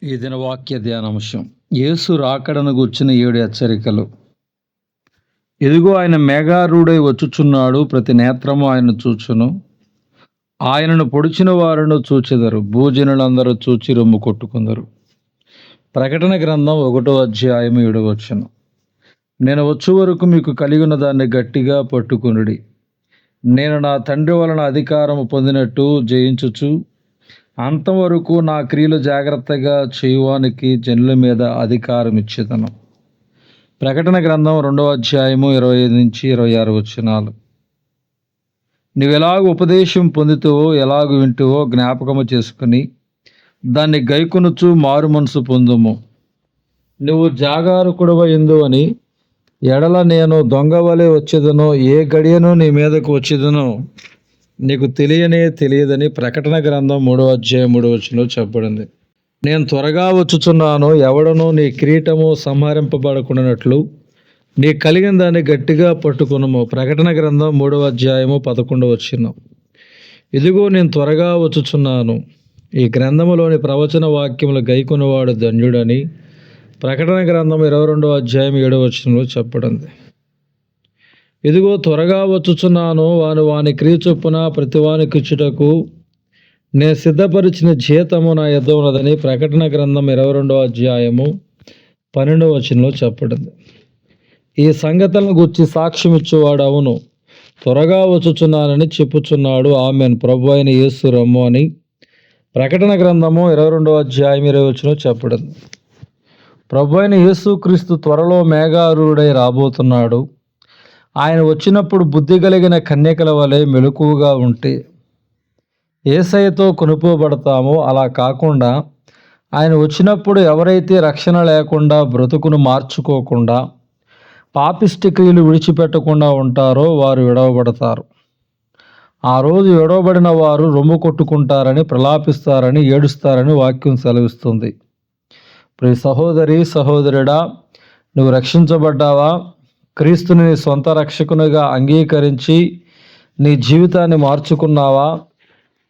ఈ దిన వాక్య ధ్యానాంశం యేసు రాకడను గూర్చిన 7 హెచ్చరికలు. ఇదిగో ఆయన మేఘారూఢై వచ్చుచున్నాడు, ప్రతి నేత్రము ఆయన చూచును. ఆయనను పొడిచిన వారును చూచెదరు, భూజనులందరూ చూచి రొమ్ము కొట్టుకుందరు. ప్రకటన గ్రంథం 1వ అధ్యాయము 7వ వచనం. నేను వచ్చు వరకు మీకు కలిగిన దాన్ని గట్టిగా పట్టుకొనుడి. నేను నా తండ్రి వలన అధికారము పొందినట్టు జయించుచు అంతం వరకు నా క్రియలు జాగ్రత్తగా చేయువానికి జనుల మీద అధికారం ఇచ్చేదను. ప్రకటన గ్రంథం 2వ అధ్యాయము 25-26 వచనాలు. నువ్వెలాగ ఉపదేశం పొందుతావో, ఎలాగ వింటువో జ్ఞాపకము చేసుకుని దాన్ని గైకొనుచు మారు మనసు పొందుము. నువ్వు జాగారకుడవై ఉందువని ఎడల నేను దొంగవలే వచ్చేదనో, ఏ గడియనో నీ మీదకు వచ్చేదనో నీకు తెలియదని ప్రకటన గ్రంథం 3వ అధ్యాయం 3వ వచనంలో చెప్పబడింది. నేను త్వరగా వచ్చుచున్నాను, ఎవడనో నీ కిరీటము సంహరింపబడకుండానట్లు నీ కలిగిన దాన్ని గట్టిగా పట్టుకునము. ప్రకటన గ్రంథం 3వ అధ్యాయము 11వ వచనం. ఇదిగో నేను త్వరగా వచ్చుచున్నాను. ఈ గ్రంథములోని ప్రవచన వాక్యములు గైకొనవాడు ధన్యుడని ప్రకటన గ్రంథం 22వ అధ్యాయం 7వ వచనంలో చెప్పబడింది. ఇదిగో త్వరగా వచ్చుచున్నాను, వాని క్రియ చొప్పున ప్రతివానికిచ్చుటకు నేను సిద్ధపరిచిన జీతము నా యొద్ద ఉన్నదని ప్రకటన గ్రంథం 22వ అధ్యాయము 12వ వచనంలో చెప్పబడింది. ఈ సంగతులను గుర్చి సాక్ష్యం ఇచ్చేవాడు అవును, త్వరగా వచ్చుచున్నానని చెప్పుచున్నాడు, ఆమేన్, ప్రభు అయిన యేసు రమ్ము అని ప్రకటన గ్రంథము 22వ అధ్యాయం 20వ వచనంలో చెప్పబడింది. ప్రభు అయిన యేసు క్రీస్తు త్వరలో మేఘారూఢై రాబోతున్నాడు. ఆయన వచ్చినప్పుడు బుద్ధి కలిగిన కన్యకల వలె మెలకువగా ఉంటే యేసయ్యతో కొనుక్కోబడతామో, అలా కాకుండా ఆయన వచ్చినప్పుడు ఎవరైతే రక్షణ లేకుండా బ్రతుకును మార్చుకోకుండా పాపిష్టి క్రియలు విడిచిపెట్టకుండా ఉంటారో వారు విడవబడతారు. ఆ రోజు విడవబడిన వారు రొమ్ము కొట్టుకుంటారని, ప్రలాపిస్తారని, ఏడుస్తారని వాక్యం సెలవిస్తుంది. ప్రియ సహోదరి, సహోదరుడా, నువ్వు రక్షించబడ్డావా? క్రీస్తుని నీ సొంత రక్షకునిగా అంగీకరించి నీ జీవితాన్ని మార్చుకున్నావా?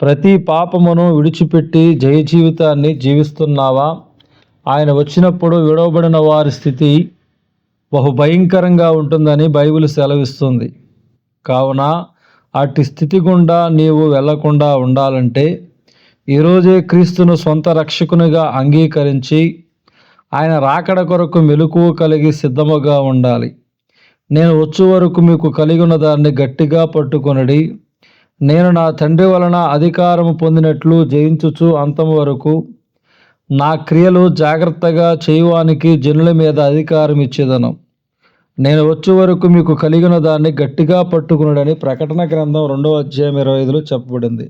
ప్రతి పాపమును విడిచిపెట్టి జయ జీవితాన్ని జీవిస్తున్నావా? ఆయన వచ్చినప్పుడు విడవబడిన వారి స్థితి బహుభయంకరంగా ఉంటుందని బైబిల్ సెలవిస్తుంది. కావున అట్టి స్థితి గుండా నీవు వెళ్లకుండా ఉండాలంటే ఈరోజే క్రీస్తును సొంత రక్షకునిగా అంగీకరించి ఆయన రాకడ కొరకు మెలకువ కలిగి సిద్ధముగా ఉండాలి. నేను వచ్చు వరకు మీకు కలిగిన దాన్ని గట్టిగా పట్టుకొనుడి. నేను నా తండ్రి వలన అధికారము పొందినట్లు జయించుచు అంతం వరకు నా క్రియలు జాగ్రత్తగా చేయువానికి జనుల మీద అధికారం ఇచ్చేదను. నేను వచ్చే వరకు మీకు కలిగిన దాన్ని గట్టిగా పట్టుకునుడని ప్రకటన గ్రంథం 2వ అధ్యాయం 25లో చెప్పబడింది.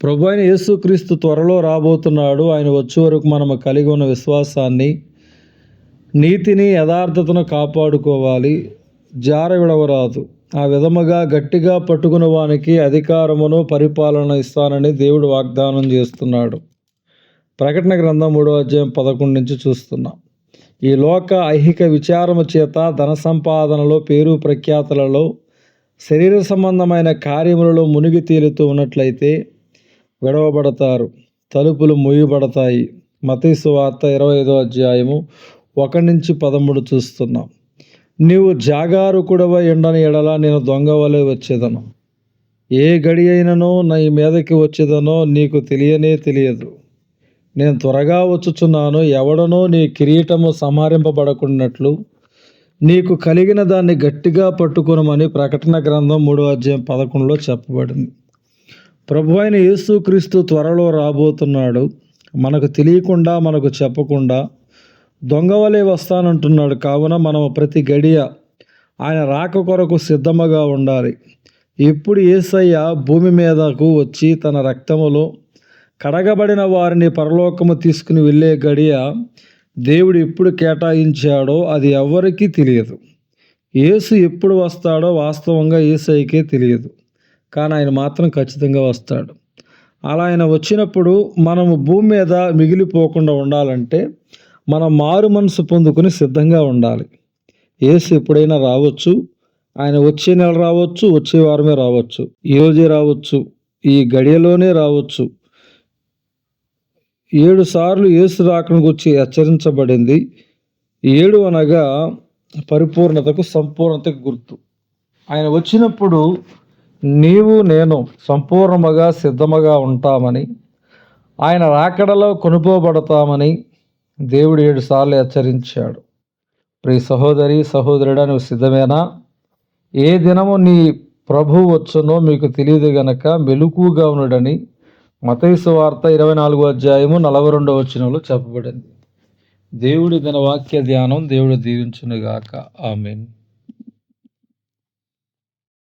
ప్రభు అయిన యేసుక్రీస్తు త్వరలో రాబోతున్నాడు. ఆయన వచ్చే వరకు మనము కలిగి ఉన్న విశ్వాసాన్ని, నీతిని, యథార్థతను కాపాడుకోవాలి. జార విడవరాదు. ఆ విధముగా గట్టిగా పట్టుకున్న వానికి అధికారమును, పరిపాలన ఇస్తానని దేవుడు వాగ్దానం చేస్తున్నాడు. ప్రకటన గ్రంథం 3వ అధ్యాయం 11 నుంచి చూస్తున్నాం. ఈ లోక ఐహిక విచారము చేత, ధన సంపాదనలో, పేరు ప్రఖ్యాతులలో, శరీర సంబంధమైన కార్యములలో మునిగి తేలుతూ ఉన్నట్లయితే విడవబడతారు, తలుపులు మూయబడతాయి. మత్తయి సువార్త 25వ అధ్యాయము 1-13 చూస్తున్నాం. నీవు జాగారకుడవై ఉండని ఎడల నేను దొంగవలే వచ్చేదను. ఏ గడి అయినను నీ మీదకి వచ్చేదనో నీకు తెలియదు. నేను త్వరగా వచ్చుచున్నాను, ఎవడనో నీ కిరీటము సంహరింపబడకున్నట్లు నీకు కలిగిన దాన్ని గట్టిగా పట్టుకొనమని ప్రకటన గ్రంథం 3వ అధ్యాయం 11లో చెప్పబడింది. ప్రభు అయిన యేసుక్రీస్తు త్వరలో రాబోతున్నాడు. మనకు తెలియకుండా, మనకు చెప్పకుండా దొంగవలే వస్తానంటున్నాడు. కావున మనము ప్రతి గడియ ఆయన రాక కొరకు సిద్ధముగా ఉండాలి. ఎప్పుడు యేసయ్య భూమి మీదకు వచ్చి తన రక్తములో కడగబడిన వారిని పరలోకము తీసుకుని వెళ్ళే గడియ దేవుడు ఎప్పుడు కేటాయించాడో అది ఎవ్వరికీ తెలియదు. యేసు ఎప్పుడు వస్తాడో వాస్తవంగా యేసయ్యకే తెలియదు, కానీ ఆయన మాత్రం ఖచ్చితంగా వస్తాడు. అలా ఆయన వచ్చినప్పుడు మనము భూమి మీద మిగిలిపోకుండా ఉండాలంటే మనం మారు మనసు పొందుకుని సిద్ధంగా ఉండాలి. యేసు ఎప్పుడైనా రావచ్చు. ఆయన వచ్చే నెల రావచ్చు, వచ్చే వారమే రావచ్చు, ఈరోజే రావచ్చు, ఈ గడియలోనే రావచ్చు. 7 సార్లు యేసు రాకను గురించి హెచ్చరించబడింది. 7 అనగా పరిపూర్ణతకు, సంపూర్ణతకు గుర్తు. ఆయన వచ్చినప్పుడు నీవు నేను సంపూర్ణముగా సిద్ధముగా ఉంటామని, ఆయన రాకడలో కొనుపోబడతామని దేవుడు 7 సార్లు హెచ్చరించాడు. ప్రియ సహోదరి సహోదరుడా, నువ్వు సిద్ధమేనా? ఏ దినము నీ ప్రభువు వచ్చునో మీకు తెలియదు గనక మెలకువగా ఉండడని మత్తయి సువార్త 24వ అధ్యాయము 42వ వచనంలో చెప్పబడింది. దేవుడి దిన వాక్య ధ్యానం దేవుడు దీవించునుగాక. ఆమేన్.